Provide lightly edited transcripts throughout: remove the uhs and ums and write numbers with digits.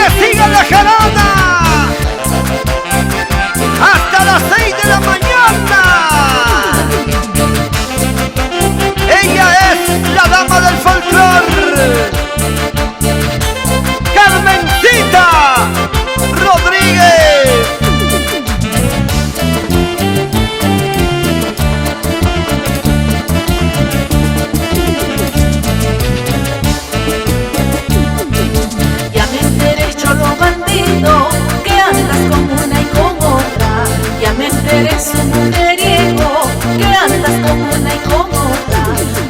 que siga la jarana hasta las 6 de la mañana. Ella es la dama del folclore, Carmencita Rodríguez. Ya me enteré, cholo bandido, que andas con una y con otra. Ya me enteré, su mujeriego, que andas con una y con otra.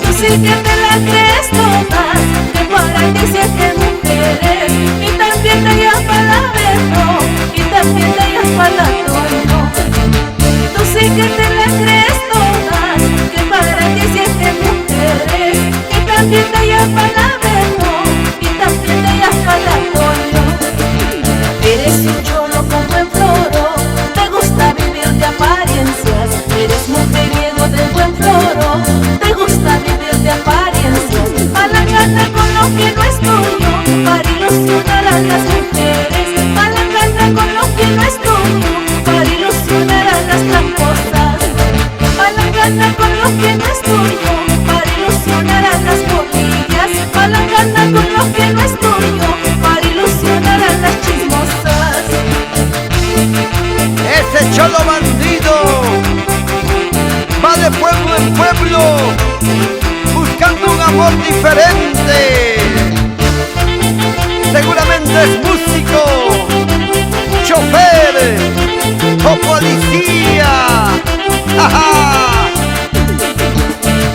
Tú sí que te la crees todas, que para ti siete mujeres, y también te llamas para la verno, y también te llamas para la tono. Tú sí que te la crees todas, que para ti siete mujeres, y también te llamas para la verno, y también te llamas para la tono. Eres un cholo con buen floro, te gusta vivir de apariencias. Eres mujeriego de buen floro, te gusta vivir de apariencias. Mala gana con lo que no es tuyo, para ilusionar a las mujeres. Mala gana con lo que no es tuyo, para ilusionar a las tramposas. Mala gana con lo que no es tuyo, para ilusionar a las polillas. Mala gana con lo que no es tuyo, para ilusionar a las chismosas. Ese cholo bandido va de pueblo en pueblo buscando un amor diferente. Seguramente es músico, chofer o policía. ¡Ajá!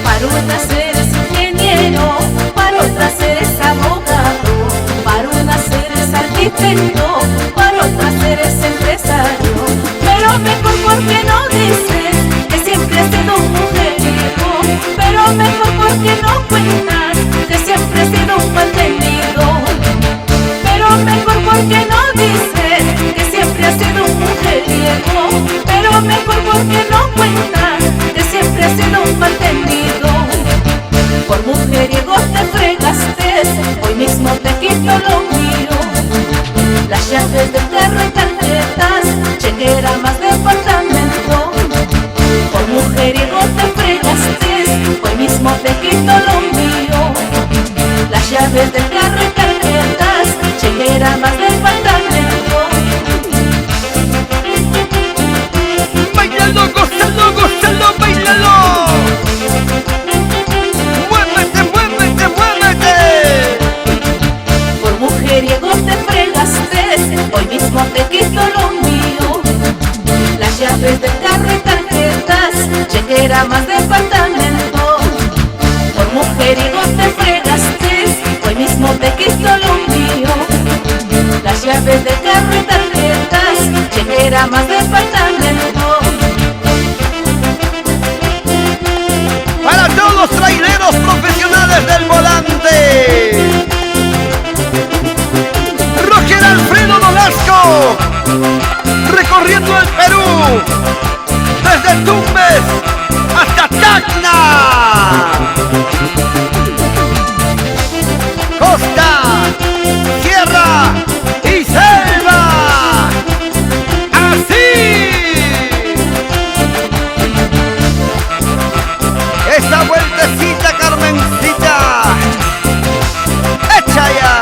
Para unas eres ingeniero, para otras eres abogado, para unas eres arquitecto, para otras eres empresario. Pero mejor porque no dices que siempre has sido un mujeriego. Pero mejor porque no cuentas que siempre has sido un mantenido. Pero mejor porque no dices que siempre has sido un mujeriego. Pero mejor porque no cuentas que siempre has sido un mantenido. Por mujeriego te fregaste, hoy mismo te quito lo mío. Las llaves del carro y tarjetas, chequera más departamento. Por mujeriego te fregaste, hoy mismo te quito lo mío. Las llaves del carro y tarjetas, chequera más departamento. ¡Báilalo, gózalo, gózalo, báilalo! ¡Muévete, muévete, muévete! Por mujeriego te fregaste, hoy mismo te quito lo mío. Las llaves del carro y tarjetas, chequera más departamento. Por mujeriego te fregaste, hoy mismo te quito lo mío. Las llaves del carro y tarjetas, chequera más departamento. Para todos los traileros profesionales del volante, Roger Alfredo Nolasco, recorriendo el Perú, desde Tumbes hasta Tacna. Costa, sierra y selva. Así. Esa vueltecita, Carmencita, echa ya.